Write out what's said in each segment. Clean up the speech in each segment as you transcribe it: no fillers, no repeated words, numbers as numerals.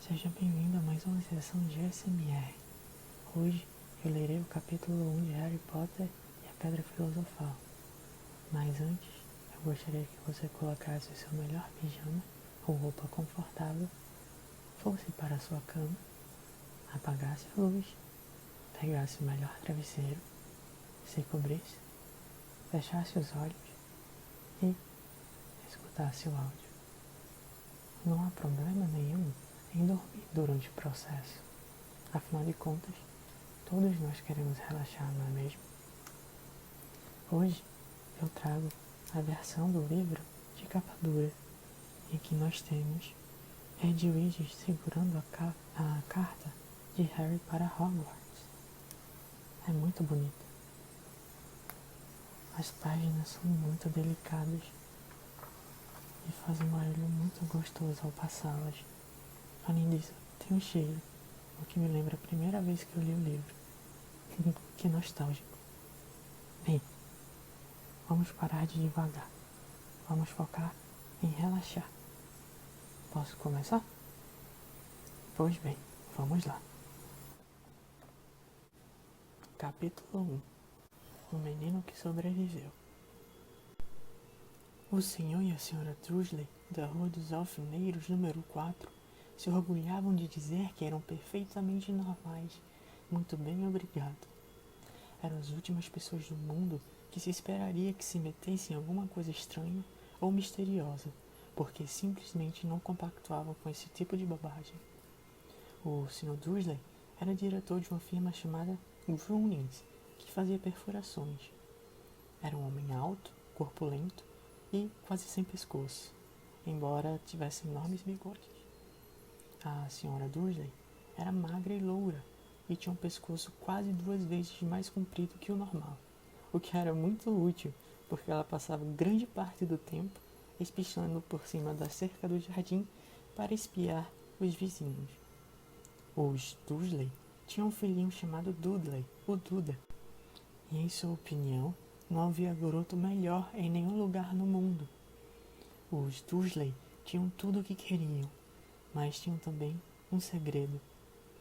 Seja bem-vindo a mais uma sessão de SMR. Hoje eu lerei o capítulo 1 de Harry Potter e a Pedra Filosofal. Mas antes, eu gostaria que você colocasse o seu melhor pijama ou roupa confortável, fosse para a sua cama, apagasse a luz, pegasse o melhor travesseiro, se cobrisse, fechasse os olhos e escutasse o áudio. Não há problema nenhum em dormir durante o processo. Afinal de contas, todos nós queremos relaxar, não é mesmo? Hoje eu trago a versão do livro de capa dura, em que nós temos Edwige segurando a carta de Harry para Hogwarts. É muito bonita. As páginas são muito delicadas e fazem um barulho muito gostoso ao passá-las. Além disso, tem um cheiro, o que me lembra a primeira vez que eu li o livro. Que nostálgico. Bem, vamos parar de devagar. Vamos focar em relaxar. Posso começar? Pois bem, vamos lá. Capítulo 1. O menino que sobreviveu. O senhor e a senhora Dursley, da Rua dos Alfineiros, número 4, se orgulhavam de dizer que eram perfeitamente normais. Muito bem, obrigado. Eram as últimas pessoas do mundo que se esperaria que se metessem em alguma coisa estranha ou misteriosa, porque simplesmente não compactuavam com esse tipo de bobagem. O Sr. Dursley era diretor de uma firma chamada Groenings, que fazia perfurações. Era um homem alto, corpulento e quase sem pescoço, embora tivesse enormes bigodes. A Sra. Dursley era magra e loura e tinha um pescoço quase 2 vezes mais comprido que o normal, o que era muito útil, porque ela passava grande parte do tempo espichando por cima da cerca do jardim para espiar os vizinhos. Os Dursley tinham um filhinho chamado Dudley, o Duda, e em sua opinião não havia garoto melhor em nenhum lugar no mundo. Os Dursley tinham tudo o que queriam, mas tinham também um segredo,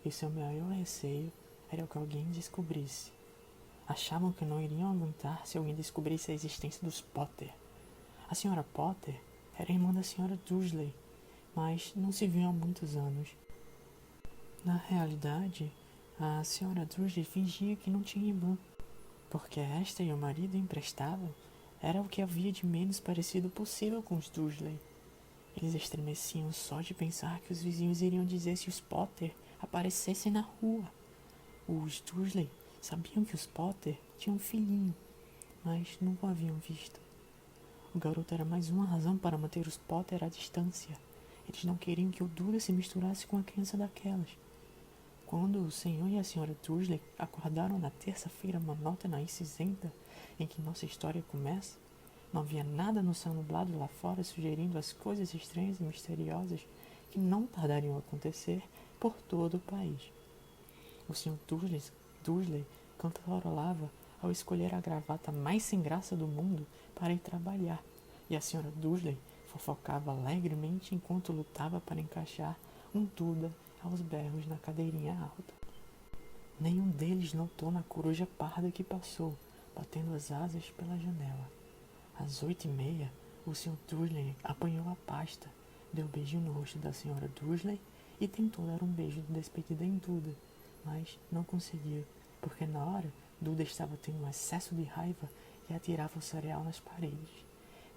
e seu maior receio era que alguém descobrisse. Achavam que não iriam aguentar se alguém descobrisse a existência dos Potter. A senhora Potter era irmã da senhora Dursley, mas não se viam há muitos anos. Na realidade, a senhora Dursley fingia que não tinha irmã, porque esta e o marido emprestavam era o que havia de menos parecido possível com os Dursley. Eles estremeciam só de pensar que os vizinhos iriam dizer se os Potter aparecessem na rua. Os Dursley sabiam que os Potter tinham um filhinho, mas nunca o haviam visto. O garoto era mais uma razão para manter os Potter à distância. Eles não queriam que o Duda se misturasse com a criança daquelas. Quando o senhor e a senhora Dursley acordaram na terça-feira monótona e cinzenta em que nossa história começa, não havia nada no céu nublado lá fora sugerindo as coisas estranhas e misteriosas que não tardariam a acontecer por todo o país. O senhor Dursley cantarolava ao escolher a gravata mais sem graça do mundo para ir trabalhar, e a senhora Dursley fofocava alegremente enquanto lutava para encaixar um Duda aos berros na cadeirinha alta. Nenhum deles notou na coruja parda que passou, batendo as asas pela janela. Às 8h30, o Sr. Dursley apanhou a pasta, deu um beijo no rosto da Sra. Dursley e tentou dar um beijo de despedida em Duda, mas não conseguiu, porque na hora Duda estava tendo um excesso de raiva e atirava o cereal nas paredes.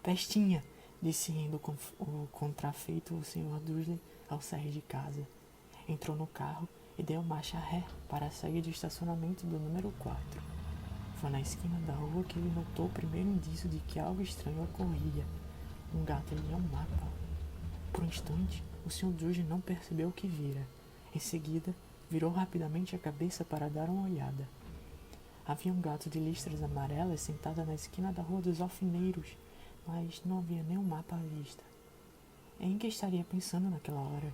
"Pestinha!" disse rindo com o contrafeito o Sr. Dursley ao sair de casa. Entrou no carro e deu marcha ré para sair do estacionamento do número 4. Foi na esquina da rua que ele notou o primeiro indício de que algo estranho ocorria. Um gato lia um mapa. Por um instante, o Sr. Dursley não percebeu o que vira. Em seguida, virou rapidamente a cabeça para dar uma olhada. Havia um gato de listras amarelas sentado na esquina da Rua dos Alfineiros, mas não havia nenhum mapa à vista. Em que estaria pensando naquela hora?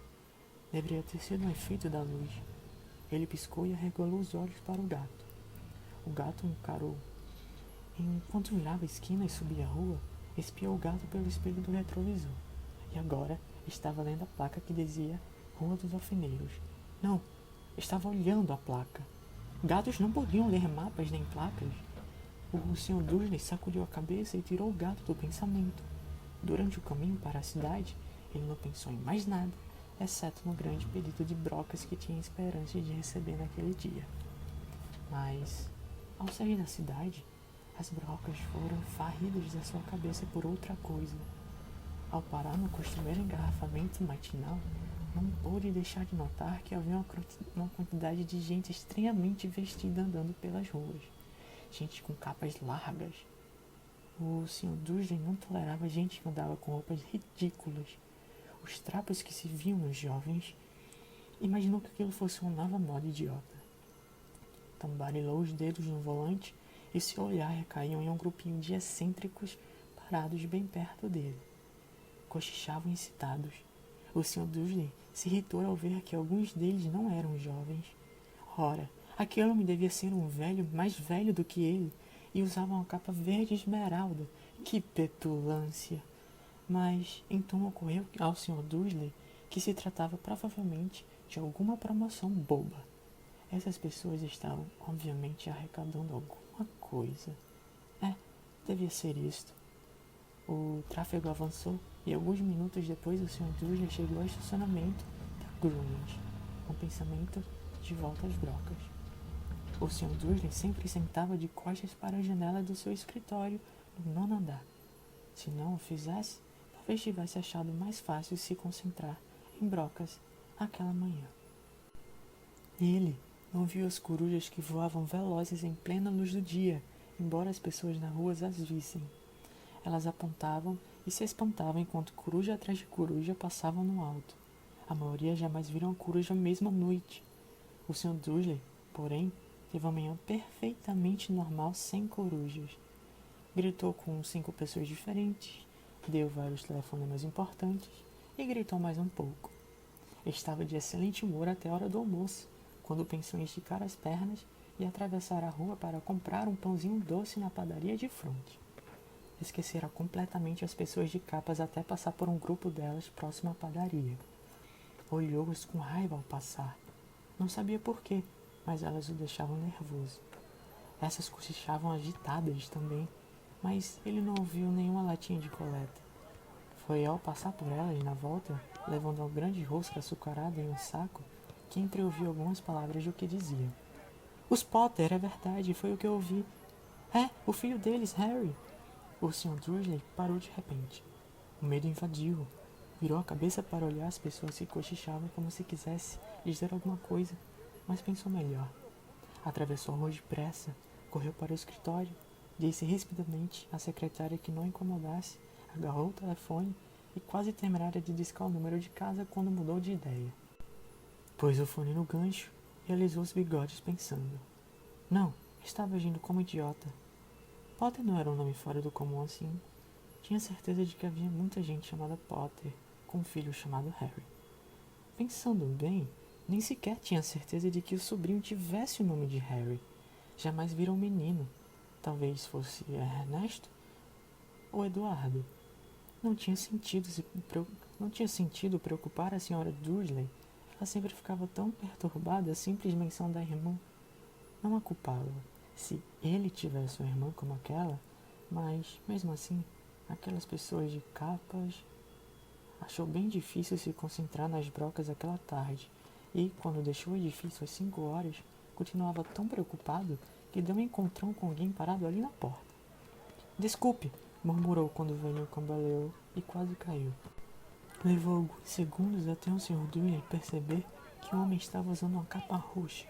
Deveria ter sido um efeito da luz. Ele piscou e arregalou os olhos para o gato. O gato o encarou. Enquanto virava a esquina e subia a rua, espiou o gato pelo espelho do retrovisor. E agora estava lendo a placa que dizia Rua dos Alfeneiros. Não, estava olhando a placa. Gatos não podiam ler mapas nem placas. O Sr. Dursley sacudiu a cabeça e tirou o gato do pensamento. Durante o caminho para a cidade, ele não pensou em mais nada, exceto no grande pedido de brocas que tinha esperança de receber naquele dia. Mas, ao sair da cidade, as brocas foram varridas da sua cabeça por outra coisa. Ao parar no costumeiro engarrafamento matinal, não pôde deixar de notar que havia uma quantidade de gente estranhamente vestida andando pelas ruas. Gente com capas largas. O Sr. Dursley não tolerava gente que andava com roupas ridículas. Os trapos que se viam nos jovens, imaginou que aquilo fosse uma nova moda idiota. Tambarilou os dedos no volante e seu olhar recaiu em um grupinho de excêntricos parados bem perto dele. Cochichavam excitados. O Sr. Dursley se irritou ao ver que alguns deles não eram jovens. Ora, aquele homem devia ser um velho mais velho do que ele e usava uma capa verde esmeralda. Que petulância! Mas então ocorreu ao Sr. Dursley que se tratava provavelmente de alguma promoção boba. Essas pessoas estavam, obviamente, arrecadando alguma coisa. Devia ser isto. O tráfego avançou e alguns minutos depois o Sr. Dursley chegou ao estacionamento da Grunge, com o pensamento de volta às brocas. O Sr. Dursley sempre sentava de costas para a janela do seu escritório no nono andar. Se não o fizesse, talvez tivesse achado mais fácil se concentrar em brocas aquela manhã. Ele não viu as corujas que voavam velozes em plena luz do dia, embora as pessoas na rua as vissem. Elas apontavam e se espantavam enquanto coruja atrás de coruja passavam no alto. A maioria jamais viram a coruja mesmo à noite. O Sr. Dursley, porém, teve uma manhã perfeitamente normal sem corujas. Gritou com 5 pessoas diferentes, deu vários telefonemas importantes e gritou mais um pouco. Estava de excelente humor até a hora do almoço, quando pensou em esticar as pernas e atravessar a rua para comprar um pãozinho doce na padaria de fronte. Esquecera completamente as pessoas de capas até passar por um grupo delas próximo à padaria. Olhou-as com raiva ao passar. Não sabia por quê, mas elas o deixavam nervoso. Essas cochichavam agitadas também, mas ele não ouviu nenhuma latinha de coleta. Foi ao passar por elas na volta, levando uma grande rosca açucarada em um saco, que entreouviu algumas palavras do que dizia. Os Potter, é verdade, foi o que eu ouvi. O filho deles, Harry. O Sr. Dursley parou de repente. O medo invadiu-o. Virou a cabeça para olhar as pessoas que cochichavam como se quisesse dizer alguma coisa, mas pensou melhor. Atravessou a rua depressa, correu para o escritório, disse rispidamente à secretária que não incomodasse, agarrou o telefone e quase temerara de discar o número de casa quando mudou de ideia. Pôs o fone no gancho e alisou os bigodes pensando. Não, estava agindo como idiota. Potter não era um nome fora do comum assim. Tinha certeza de que havia muita gente chamada Potter, com um filho chamado Harry. Pensando bem, nem sequer tinha certeza de que o sobrinho tivesse o nome de Harry. Jamais vira um menino. Talvez fosse Ernesto ou Eduardo. Não tinha sentido preocupar a Sra. Dursley. Ela sempre ficava tão perturbada à simples menção da irmã. Não a culpava se ele tivesse uma irmã como aquela, mas, mesmo assim, aquelas pessoas de capas... Achou bem difícil se concentrar nas brocas aquela tarde, e, quando deixou o edifício às 5 horas, continuava tão preocupado que deu um encontrão com alguém parado ali na porta. Desculpe, murmurou quando o velho cambaleou e quase caiu. Levou alguns segundos até o Sr. Dursley perceber que o homem estava usando uma capa roxa.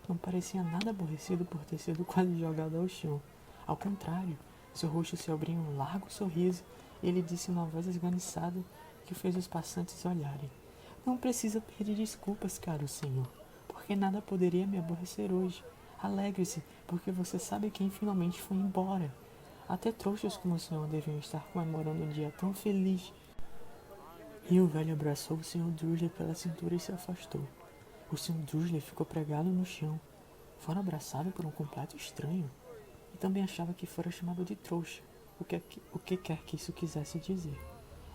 Não parecia nada aborrecido por ter sido quase jogado ao chão. Ao contrário, seu rosto se abriu em um largo sorriso e ele disse numa voz esganiçada que fez os passantes olharem. Não precisa pedir desculpas, caro senhor, porque nada poderia me aborrecer hoje. Alegre-se, porque você sabe quem finalmente foi embora. Até trouxas como o senhor deviam estar comemorando um dia tão feliz. E o velho abraçou o Sr. Dursley pela cintura e se afastou. O Sr. Dursley ficou pregado no chão. Fora abraçado por um completo estranho. E também achava que fora chamado de trouxa, o que quer que isso quisesse dizer.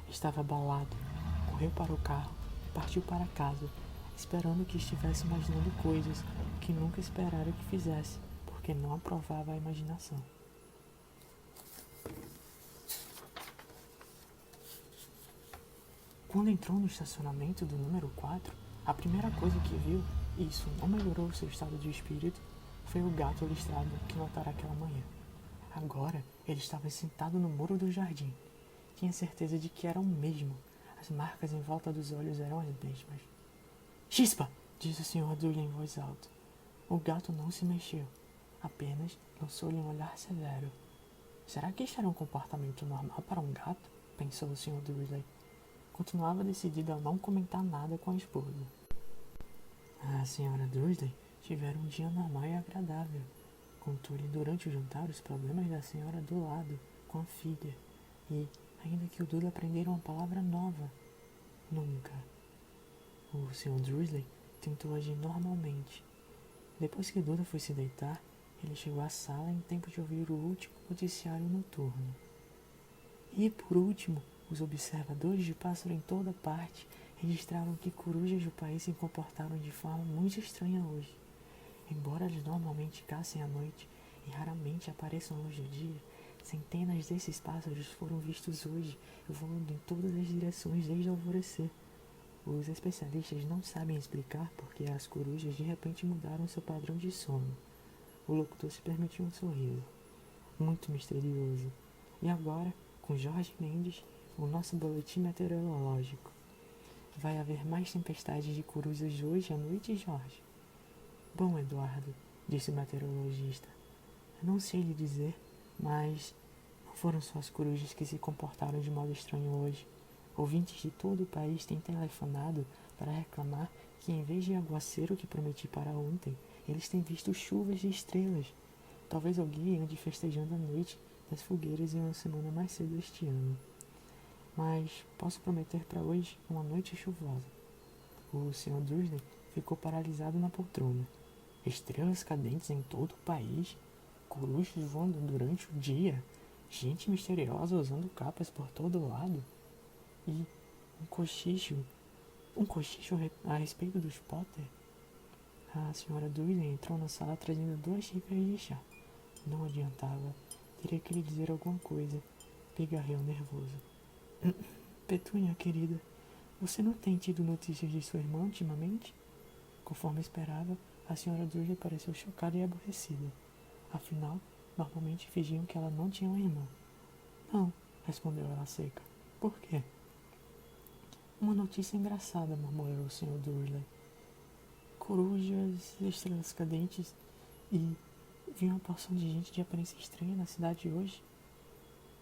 Estava abalado. Correu para o carro e partiu para casa, esperando que estivesse imaginando coisas que nunca esperara que fizesse, porque não aprovava a imaginação. Quando entrou no estacionamento do número 4, a primeira coisa que viu, e isso não melhorou seu estado de espírito, foi o gato listrado que notara aquela manhã. Agora ele estava sentado no muro do jardim. Tinha certeza de que era o mesmo. As marcas em volta dos olhos eram as mesmas. Chispa! Disse o Sr. Dursley em voz alta. O gato não se mexeu. Apenas lançou-lhe um olhar severo. Será que isto era um comportamento normal para um gato? Pensou o Sr. Dursley. Continuava decidido a não comentar nada com a esposa. A Sra. Dursley tivera um dia normal e agradável. Contou-lhe durante o jantar os problemas da senhora do lado com a filha e, ainda que o Duda aprendera uma palavra nova, nunca. O Sr. Dursley tentou agir normalmente. Depois que Duda foi se deitar, ele chegou à sala em tempo de ouvir o último noticiário noturno. E, por último, os observadores de pássaro em toda parte registraram que corujas do país se comportaram de forma muito estranha hoje. Embora eles normalmente caçem à noite e raramente apareçam à luz do dia, centenas desses pássaros foram vistos hoje, voando em todas as direções desde o alvorecer. Os especialistas não sabem explicar porque as corujas de repente mudaram seu padrão de sono. O locutor se permitiu um sorriso. Muito misterioso. E agora, com Jorge Mendes, o nosso boletim meteorológico. Vai haver mais tempestades de corujas hoje à noite, Jorge? Bom, Eduardo, disse o meteorologista. Eu não sei lhe dizer, mas não foram só as corujas que se comportaram de modo estranho hoje. Ouvintes de todo o país têm telefonado para reclamar que, em vez de aguaceiro que prometi para ontem, eles têm visto chuvas de estrelas. Talvez alguém ande festejando a noite das fogueiras em uma semana mais cedo este ano. Mas posso prometer para hoje uma noite chuvosa. O Sr. Dursley ficou paralisado na poltrona. Estrelas cadentes em todo o país, corujas voando durante o dia, gente misteriosa usando capas por todo lado e um cochicho a respeito dos Potter. A Sra. Dursley entrou na sala trazendo 2 xícaras de chá. Não adiantava, teria que lhe dizer alguma coisa. Pigarreou nervoso. Petúnia, querida, você não tem tido notícias de sua irmã ultimamente? Conforme esperava, a Sra. Dursley pareceu chocada e aborrecida. Afinal, normalmente fingiam que ela não tinha uma irmã. Não, respondeu ela seca. Por quê? Uma notícia engraçada, murmurou o Sr. Dursley. Corujas, estrelas cadentes e vi uma porção de gente de aparência estranha na cidade hoje.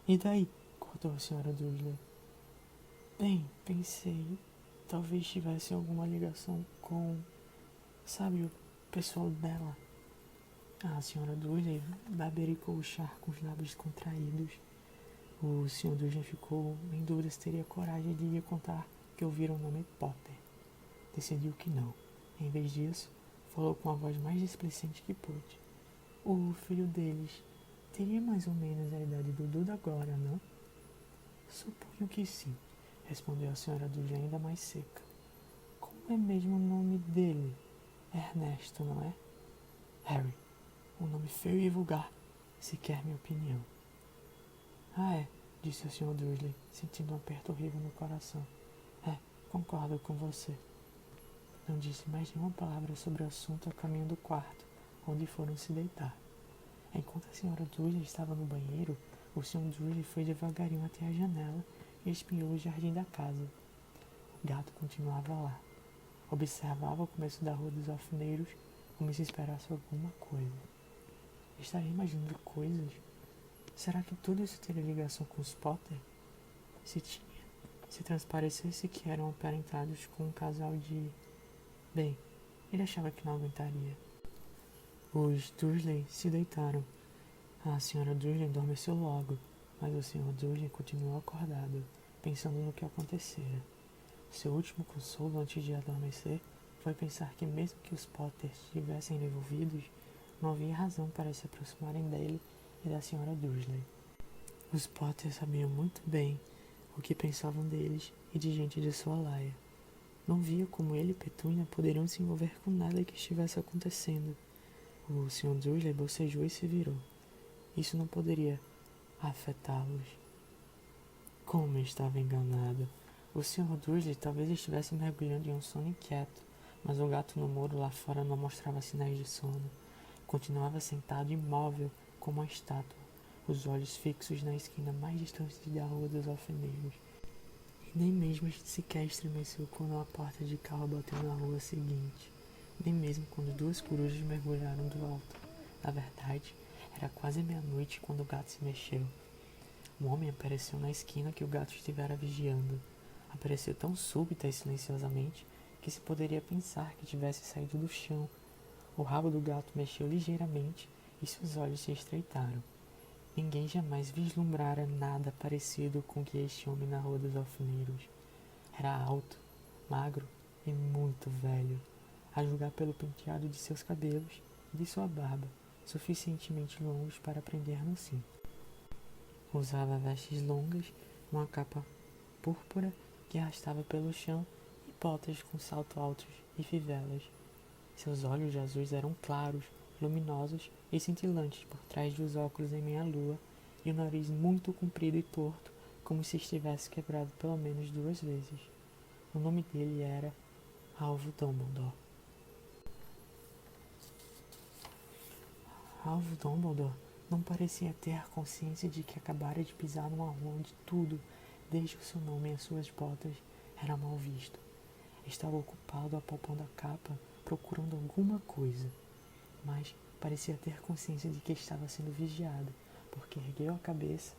E daí? Cortou a Sra. Dursley. Bem, pensei, talvez tivesse alguma ligação com, sabe, o pessoal dela. A Sra. Dursley babericou o chá com os lábios contraídos. O Sr. Dursley ficou em dúvida se teria coragem de lhe contar que ouvira o nome Potter. Decidiu que não. Em vez disso, falou com a voz mais displicente que pôde. O filho deles teria mais ou menos a idade do Duda agora, não? Suponho que sim, respondeu a Sra. Dursley ainda mais seca. Como é mesmo o nome dele? Ernesto, não é? Harry. Um nome feio e vulgar, se quer minha opinião. Ah, é, disse o Sr. Dursley, sentindo um aperto horrível no coração. Concordo com você. Não disse mais nenhuma palavra sobre o assunto a caminho do quarto, onde foram se deitar. Enquanto a Sra. Dursley estava no banheiro, o Sr. Dursley foi devagarinho até a janela e espiou o jardim da casa. O gato continuava lá. Observava o começo da Rua dos Alfineiros como se esperasse alguma coisa. Estaria imaginando coisas? Será que tudo isso teria ligação com os Potter? Se tinha, se transparecesse que eram aparentados com um casal de... Bem, ele achava que não aguentaria. Os Dursley se deitaram. A Sra. Dursley adormeceu logo, mas o Sr. Dursley continuou acordado, pensando no que acontecera. Seu último consolo antes de adormecer foi pensar que mesmo que os Potters estivessem envolvidos, não havia razão para se aproximarem dele e da Sra. Dursley. Os Potters sabiam muito bem o que pensavam deles e de gente de sua laia. Não via como ele e Petúnia poderiam se envolver com nada que estivesse acontecendo. O Sr. Dursley bocejou e se virou. Isso não poderia afetá-los. Como estava enganado. O Sr. Dursley talvez estivesse mergulhando em um sono inquieto, mas o gato no muro lá fora não mostrava sinais de sono. Continuava sentado imóvel como uma estátua, os olhos fixos na esquina mais distante da Rua dos Alfeneiros. E nem mesmo sequer estremeceu quando a porta de carro bateu na rua seguinte, nem mesmo quando duas corujas mergulharam do alto. Na verdade, era quase meia-noite quando o gato se mexeu. Um homem apareceu na esquina que o gato estivera vigiando. Apareceu tão súbita e silenciosamente que se poderia pensar que tivesse saído do chão. O rabo do gato mexeu ligeiramente e seus olhos se estreitaram. Ninguém jamais vislumbrara nada parecido com que este homem na Rua dos Alfeneiros. Era alto, magro e muito velho, a julgar pelo penteado de seus cabelos e de sua barba, suficientemente longos para prender no cinto. Usava vestes longas, uma capa púrpura que arrastava pelo chão e botas com salto altos e fivelas. Seus olhos azuis eram claros, luminosos e cintilantes por trás dos óculos em meia-lua e o nariz muito comprido e torto, como se estivesse quebrado pelo menos 2 vezes. O nome dele era Alvo Dumbledore. Alvo Dumbledore não parecia ter consciência de que acabara de pisar numa rua onde tudo, desde o seu nome e as suas botas, era mal visto. Estava ocupado apalpando a capa, procurando alguma coisa, mas parecia ter consciência de que estava sendo vigiado, porque ergueu a cabeça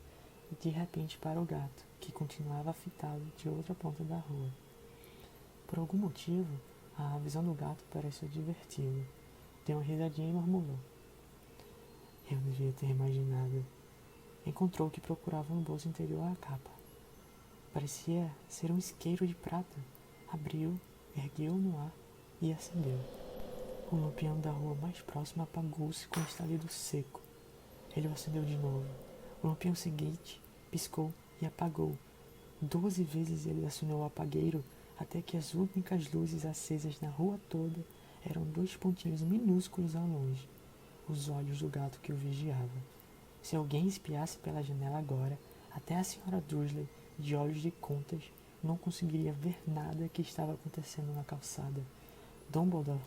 e de repente para o gato, que continuava fitado de outra ponta da rua. Por algum motivo, a visão do gato pareceu diverti-lo. Deu uma risadinha e murmurou: "Eu devia ter imaginado." Encontrou o que procurava no bolso interior da capa. Parecia ser um isqueiro de prata. Abriu, ergueu-o no ar e acendeu. O lampião da rua mais próxima apagou-se com um estalido seco. Ele o acendeu de novo. O lampião seguinte piscou e apagou. 12 vezes ele acionou o apagueiro até que as únicas luzes acesas na rua toda eram 2 pontinhos minúsculos ao longe, os olhos do gato que o vigiava. Se alguém espiasse pela janela agora, até a Sra. Dursley, de olhos de contas, não conseguiria ver nada que estava acontecendo na calçada. Dumbledore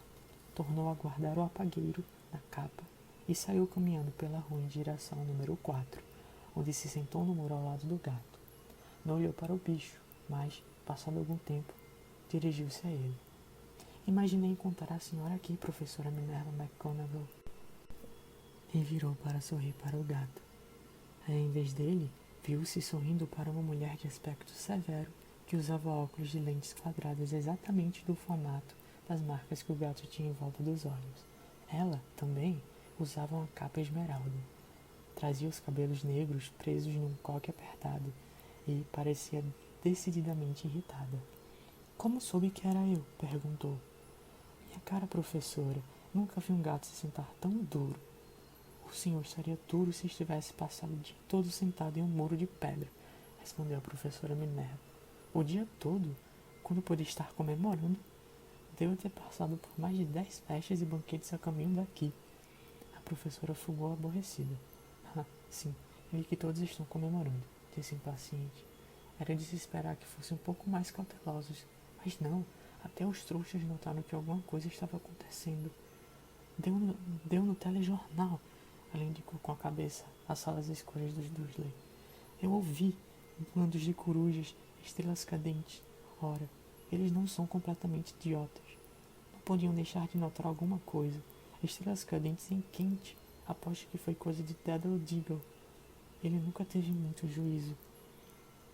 tornou a guardar o apagueiro na capa e saiu caminhando pela rua em direção ao número 4, onde se sentou no muro ao lado do gato. Não olhou para o bicho, mas, passado algum tempo, dirigiu-se a ele. "Imaginei encontrar a senhora aqui, professora Minerva McGonagall." E virou para sorrir para o gato. Em vez dele, viu-se sorrindo para uma mulher de aspecto severo que usava óculos de lentes quadradas exatamente do formato das marcas que o gato tinha em volta dos olhos. Ela, também, usava uma capa esmeralda. Trazia os cabelos negros presos num coque apertado e parecia decididamente irritada. "Como soube que era eu?" perguntou. "Minha cara professora, nunca vi um gato se sentar tão duro." "O senhor estaria duro se estivesse passado o dia todo sentado em um muro de pedra," respondeu a professora Minerva. "O dia todo? Quando poderia estar comemorando? Devo ter passado por mais de 10 festas e banquetes a caminho daqui." A professora fugou aborrecida. "Ah, sim, vi que todos estão comemorando," disse impaciente. "Era de se esperar que fossem um pouco mais cautelosos, mas não, até os trouxas notaram que alguma coisa estava acontecendo. Deu no telejornal," ela indicou com a cabeça as salas escuras dos Dursley. "Eu ouvi bandos de corujas, estrelas cadentes. Ora, eles não são completamente idiotas. Não podiam deixar de notar alguma coisa. Estrelas cadentes em quente. Aposto que foi coisa de Daddle Diggle. Ele nunca teve muito juízo."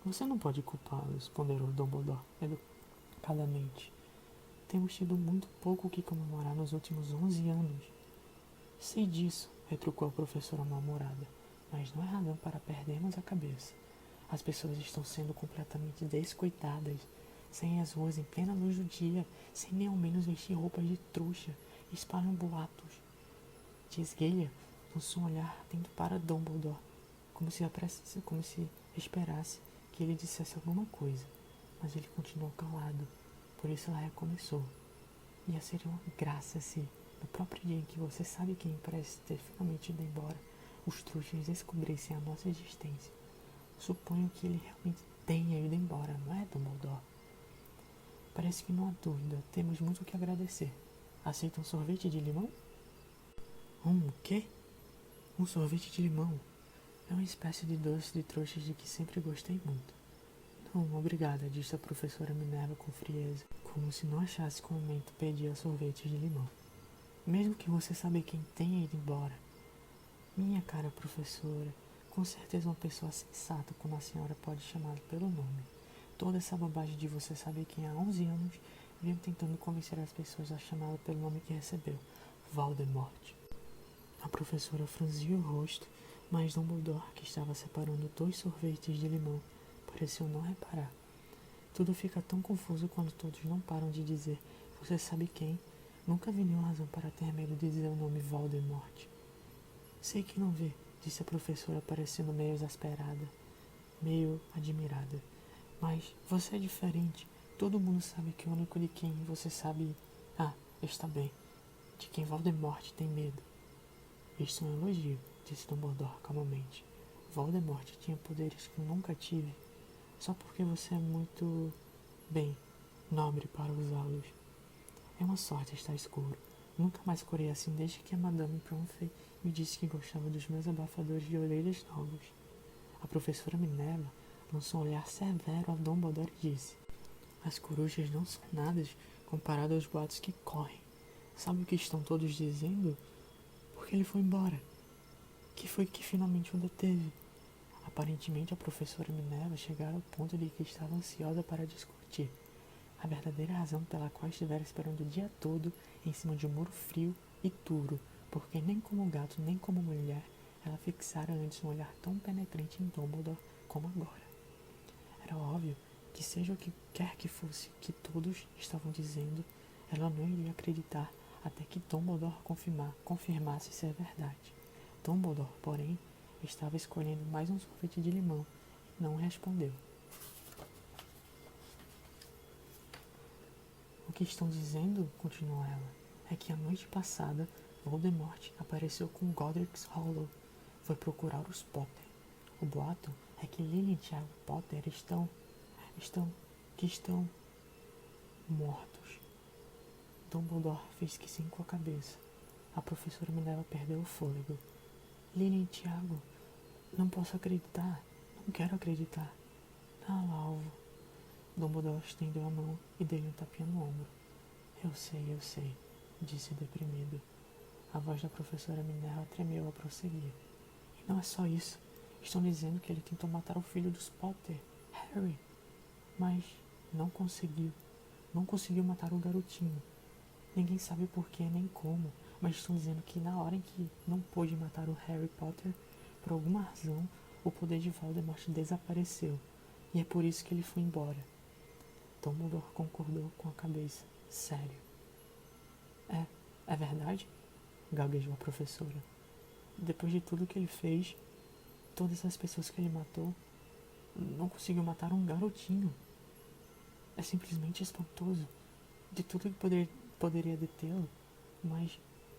"Você não pode culpá-los," ponderou Dumbledore educadamente. "Temos tido muito pouco o que comemorar nos últimos 11 anos. "Sei disso," retrucou a professora mal-humorada, "mas não é razão para perdermos a cabeça. As pessoas estão sendo completamente descuidadas. Saem às ruas em plena luz do dia, sem nem ao menos vestir roupas de trouxa, e espalham boatos." Diz Gale lançou um olhar atento para Dumbledore, como se esperasse que ele dissesse alguma coisa, mas ele continuou calado. Por isso ela recomeçou. Ia ser uma graça se, no próprio dia em que você sabe quem parece ter finalmente ido embora, os trouxas descobrissem a nossa existência. Suponho que ele realmente tenha ido embora, não é, Dumbledore? Parece que não há dúvida, temos muito o que agradecer. Aceita um sorvete de limão? O quê? Um sorvete de limão? É uma espécie de doce de trouxas de que sempre gostei muito. Não, obrigada, disse a professora Minerva com frieza, como se não achasse que o momento pedia sorvete de limão. Mesmo que você saiba quem tenha ido embora. Minha cara professora, com certeza uma pessoa sensata quando a senhora pode chamá-lo pelo nome. Toda essa bobagem de você saber quem há 11 anos vinha tentando convencer as pessoas a chamá-lo pelo nome que recebeu, Voldemort. A professora franziu o rosto, mas Dumbledore, que estava separando 2 sorvetes de limão, pareceu não reparar. Tudo fica tão confuso quando todos não param de dizer você sabe quem. Nunca vi nenhuma razão para ter medo de dizer o nome Voldemort. Sei que não vê, disse a professora parecendo meio exasperada, meio admirada. Mas você é diferente. Todo mundo sabe que o único de quem você sabe... Ah, está bem. De quem Voldemort tem medo. Isto é um elogio, disse Dumbledore calmamente. Voldemort tinha poderes que nunca tive. Só porque você é muito... bem, nobre para usá-los. É uma sorte estar escuro. Nunca mais corei assim desde que a Madame Pomfrey me disse que gostava dos meus abafadores de orelhas novos. A professora Minerva lançou um olhar severo a Dumbledore e disse: as corujas não são nada comparado aos boatos que correm. Sabe o que estão todos dizendo? Porque ele foi embora. Que foi que finalmente o deteve? Aparentemente a professora Minerva chegara ao ponto de que estava ansiosa para discutir a verdadeira razão pela qual estivera esperando o dia todo em cima de um muro frio e duro, porque nem como gato nem como mulher ela fixara antes um olhar tão penetrante em Dumbledore como agora. Era óbvio que seja o que quer que fosse que todos estavam dizendo, ela não iria acreditar até que Dumbledore confirmasse ser verdade. Dumbledore, porém, estava escolhendo mais um sorvete de limão e não respondeu. O que estão dizendo, continuou ela, é que a noite passada Voldemort apareceu com Godric's Hollow. Foi procurar os Potter. O boato é que Lily e Tiago Potter estão mortos. Dumbledore fez que sim com a cabeça. A professora Minerva perdeu o fôlego. Lily e Tiago, não posso acreditar. Não quero acreditar. Não, alvo. Dumbledore estendeu a mão e deu-lhe um tapinha no ombro. Eu sei, disse deprimido. A voz da professora Minerva tremeu ao prosseguir. E não é só isso. Estão dizendo que ele tentou matar o filho dos Potter, Harry. Mas não conseguiu. Não conseguiu matar o garotinho. Ninguém sabe porquê nem como, mas estão dizendo que na hora em que não pôde matar o Harry Potter, por alguma razão, o poder de Voldemort desapareceu. E é por isso que ele foi embora. Dumbledore concordou com a cabeça. Sério. É verdade? Gaguejou a professora. Depois de tudo que ele fez, todas as pessoas que ele matou, não conseguiu matar um garotinho. É simplesmente espantoso. De tudo que poderia detê-lo, mas,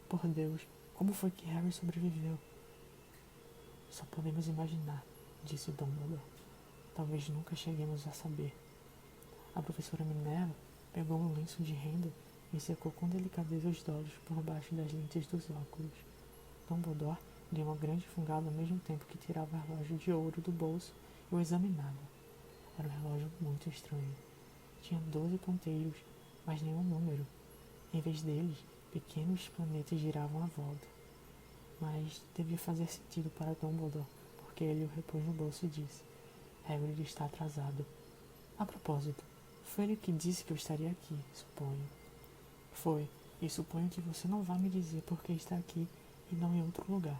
por Deus, como foi que Harry sobreviveu? Só podemos imaginar, disse Dumbledore. Talvez nunca cheguemos a saber. A professora Minerva pegou um lenço de renda e secou com delicadeza os olhos por baixo das lentes dos óculos. Dumbledore deu uma grande fungada ao mesmo tempo que tirava o relógio de ouro do bolso e o examinava. Era um relógio muito estranho. Tinha 12 ponteiros, mas nenhum número. Em vez deles, pequenos planetas giravam à volta. Mas devia fazer sentido para Dumbledore, porque ele o repôs no bolso e disse: Hagrid está atrasado. A propósito, foi ele que disse que eu estaria aqui, suponho. Foi, e suponho que você não vai me dizer por que está aqui e não em outro lugar.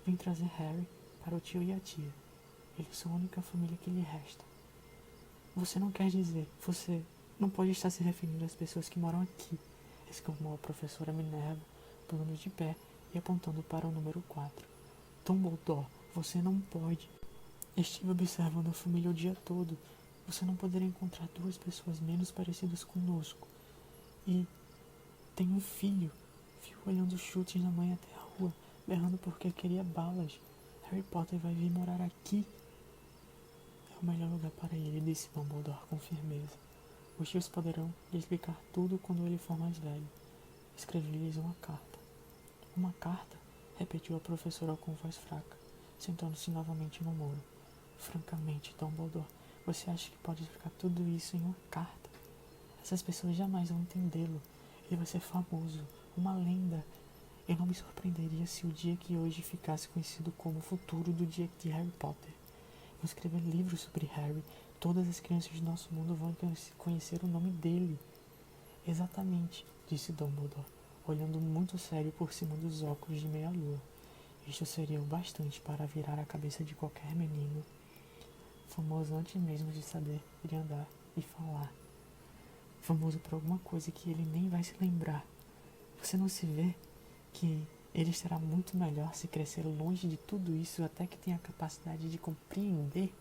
Vim trazer Harry para o tio e a tia. Eles são a única família que lhe resta. Você não quer dizer, você não pode estar se referindo às pessoas que moram aqui, exclamou a professora Minerva, pulando de pé e apontando para o número 4. Dumbledore, você não pode. Estive observando a família o dia todo. Você não poderia encontrar duas pessoas menos parecidas conosco. E tem um filho. Viu olhando os chutes da mãe até a rua, berrando porque queria balas. Harry Potter vai vir morar aqui. É o melhor lugar para ele, disse Dumbledore com firmeza. Os tios poderão lhe explicar tudo quando ele for mais velho. Escrevi-lhes uma carta. Uma carta? Repetiu a professora com voz fraca, sentando-se novamente no muro. Francamente, Dumbledore, você acha que pode explicar tudo isso em uma carta? Essas pessoas jamais vão entendê-lo. Ele vai ser famoso, uma lenda. Eu não me surpreenderia se o dia que hoje ficasse conhecido como o futuro do dia de Harry Potter. Vou escrever livros sobre Harry. Todas as crianças do nosso mundo vão conhecer o nome dele. Exatamente, disse Dumbledore, olhando muito sério por cima dos óculos de meia-lua. Isto seria o bastante para virar a cabeça de qualquer menino. Famoso antes mesmo de saber de andar e falar. Famoso por alguma coisa que ele nem vai se lembrar. Você não se vê que ele estará muito melhor se crescer longe de tudo isso até que tenha a capacidade de compreender?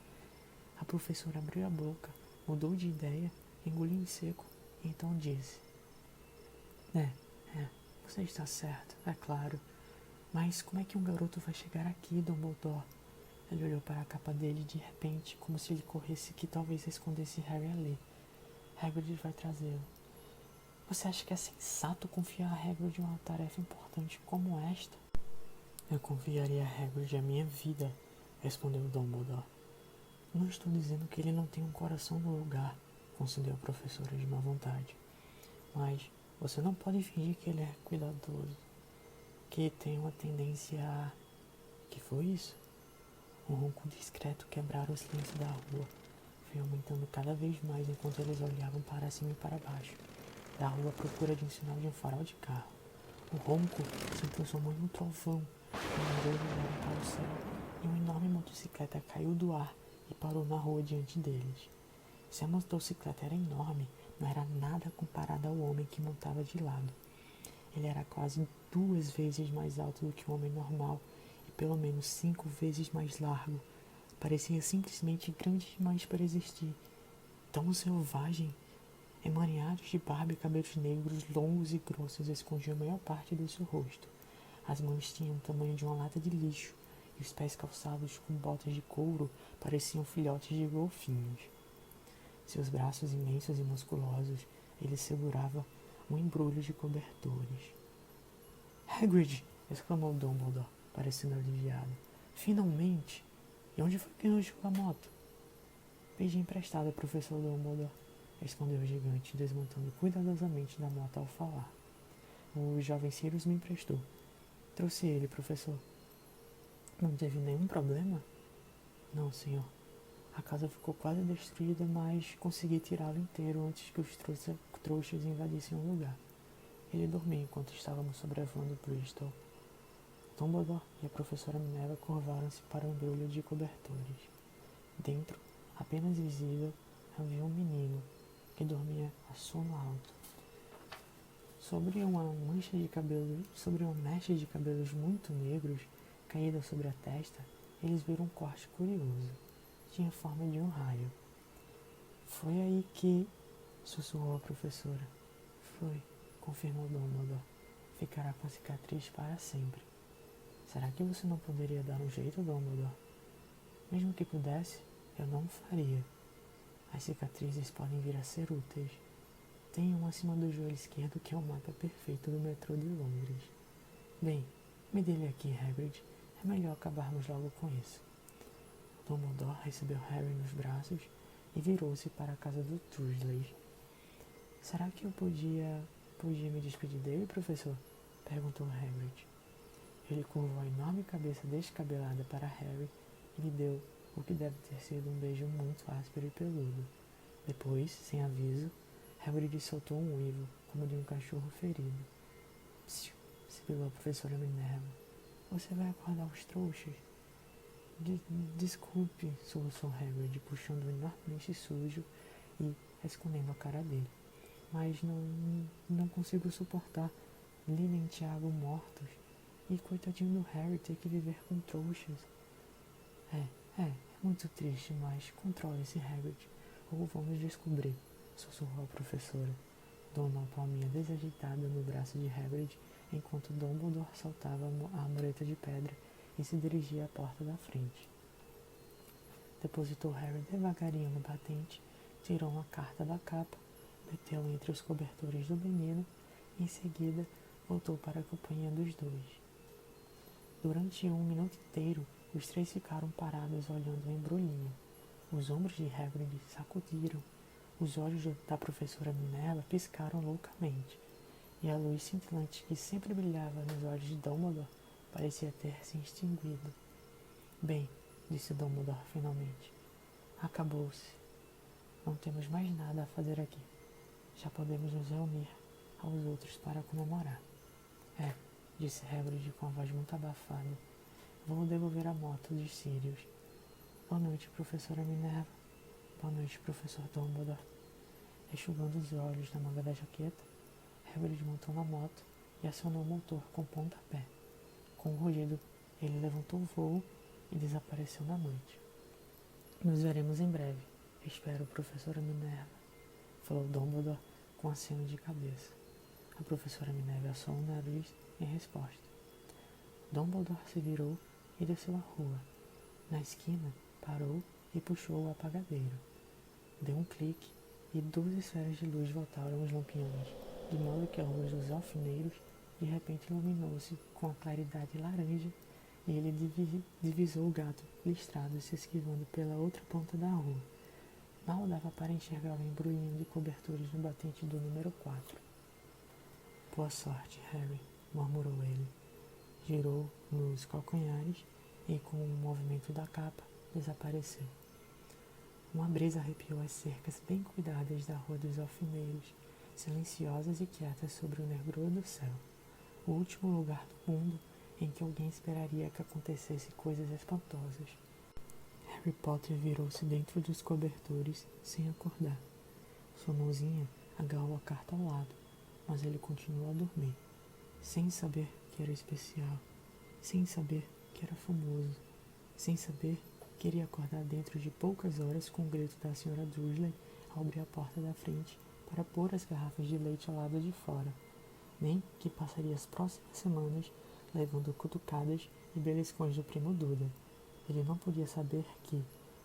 A professora abriu a boca, mudou de ideia, engoliu em seco e então disse: você está certo, é claro. Mas como é que um garoto vai chegar aqui, Dumbledore? Ele olhou para a capa dele de repente, como se lhe corresse que talvez escondesse Harry ali. Hagrid vai trazê-lo. Você acha que é sensato confiar a Hagrid uma tarefa importante como esta? Eu confiaria a Hagrid a minha vida, respondeu Dumbledore. Não estou dizendo que ele não tem um coração no lugar, concedeu a professora de má vontade. Mas você não pode fingir que ele é cuidadoso, que tem uma tendência a... Que foi isso? Um ronco discreto quebrara o silêncio da rua. Foi aumentando cada vez mais enquanto eles olhavam para cima e para baixo, da rua à procura de um sinal de um farol de carro. O ronco se transformou em um trovão, e dois olharam para o céu, e uma enorme motocicleta caiu do ar e parou na rua diante deles. Se a motocicleta era enorme, não era nada comparada ao homem que montava de lado. Ele era quase 2 vezes mais alto do que um homem normal e pelo menos 5 vezes mais largo. Parecia simplesmente grande demais para existir. Tão selvagem. Emaranhados de barba e cabelos negros longos e grossos escondiam a maior parte do seu rosto. As mãos tinham o tamanho de uma lata de lixo e os pés calçados com botas de couro pareciam filhotes de golfinhos. Seus braços imensos e musculosos, ele segurava um embrulho de cobertores. Hagrid! Exclamou Dumbledore, parecendo aliviado. Finalmente! E onde foi que arranjou a moto? Pedi emprestada, professor Dumbledore, respondeu o gigante, desmontando cuidadosamente da moto ao falar. O jovem Sirius me emprestou. Trouxe ele, professor. Não teve nenhum problema? Não, senhor. A casa ficou quase destruída, mas consegui tirá-lo inteiro antes que os trouxas invadissem o lugar. Ele dormia enquanto estávamos sobrevoando Bristol. Dumbledore e a professora Minerva curvaram-se para o embrulho de cobertores. Dentro, apenas visível, havia um menino que dormia a sono alto. Sobre uma mecha de cabelos muito negros caída sobre a testa, eles viram um corte curioso. Tinha forma de um raio. Foi aí que... sussurrou a professora. Foi, confirmou Dumbledore. Ficará com a cicatriz para sempre. Será que você não poderia dar um jeito, Dumbledore? Mesmo que pudesse, eu não faria. As cicatrizes podem vir a ser úteis. Tem uma acima do joelho esquerdo que é o mapa perfeito do metrô de Londres. Bem, me dê ele aqui, Hagrid. É melhor acabarmos logo com isso. Dumbledore recebeu Harry nos braços e virou-se para a casa do Dursley. Será que eu podia me despedir dele, professor? Perguntou Hagrid. Ele curvou a enorme cabeça descabelada para Harry e lhe deu o que deve ter sido um beijo muito áspero e peludo. Depois, sem aviso, Hagrid soltou um uivo, como de um cachorro ferido. Psiu, sibilou a professora Minerva. Você vai acordar os trouxas? Desculpe, soluçou Hagrid, puxando o enormemente sujo e escondendo a cara dele. Mas não consigo suportar Lily e Tiago mortos. E coitadinho do Harry ter que viver com trouxas. É muito triste, mas controle-se, Hagrid. Ou vamos descobrir, sussurrou a professora, dando uma palminha desajeitada no braço de Hagrid, enquanto Dumbledore saltava a mureta de pedra e se dirigia à porta da frente. Depositou Harry devagarinho no batente, tirou uma carta da capa, meteu-a entre os cobertores do menino e, em seguida, voltou para a companhia dos dois. Durante 1 minuto inteiro, os três ficaram parados olhando o embrulhinho. Os ombros de Hagrid sacudiram, os olhos da professora Minerva piscaram loucamente, e a luz cintilante que sempre brilhava nos olhos de Dumbledore parecia ter se extinguido. Bem, disse Dumbledore finalmente, acabou-se. Não temos mais nada a fazer aqui. Já podemos nos reunir aos outros para comemorar. É, disse Hagrid com a voz muito abafada. Vou devolver a moto dos Sirius. Boa noite, professora Minerva. Boa noite, professor Dumbledore. Enxugando os olhos na manga da jaqueta, Hagrid montou na moto e acionou o motor com pontapé. Com um rugido, ele levantou o voo e desapareceu na noite. Nos veremos em breve. Espero, professora Minerva, falou Dumbledore com aceno de cabeça. A professora Minerva assou o nariz em resposta. Dumbledore se virou e desceu a rua. Na esquina, parou e puxou o apagadeiro. Deu um clique e 2 esferas de luz voltaram aos lampiões, de modo que a luz dos alfineiros de repente iluminou-se com a claridade laranja e ele divisou o gato listrado se esquivando pela outra ponta da rua. Mal dava para enxergar o embrulhinho de cobertores no batente do número 4. Boa sorte, Harry, murmurou ele. Girou nos calcanhares e, com um movimento da capa, desapareceu. Uma brisa arrepiou as cercas bem cuidadas da Rua dos Alfineiros, silenciosas e quietas sobre o negror do céu, o último lugar do mundo em que alguém esperaria que acontecessem coisas espantosas. Harry Potter virou-se dentro dos cobertores sem acordar. Sua mãozinha agarrou a carta ao lado, mas ele continuou a dormir, sem saber que era especial, sem saber que era famoso, sem saber que iria acordar dentro de poucas horas com o grito da Sra. Dursley ao abrir a porta da frente para pôr as garrafas de leite ao lado de fora, nem que passaria as próximas semanas levando cutucadas e beliscões do primo Duda. Ele não podia saber que,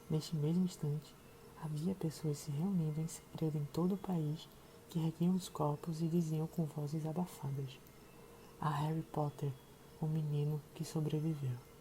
neste mesmo instante, havia pessoas se reunindo em segredo em todo o país que erguiam os copos e diziam com vozes abafadas: A Harry Potter, o menino que sobreviveu.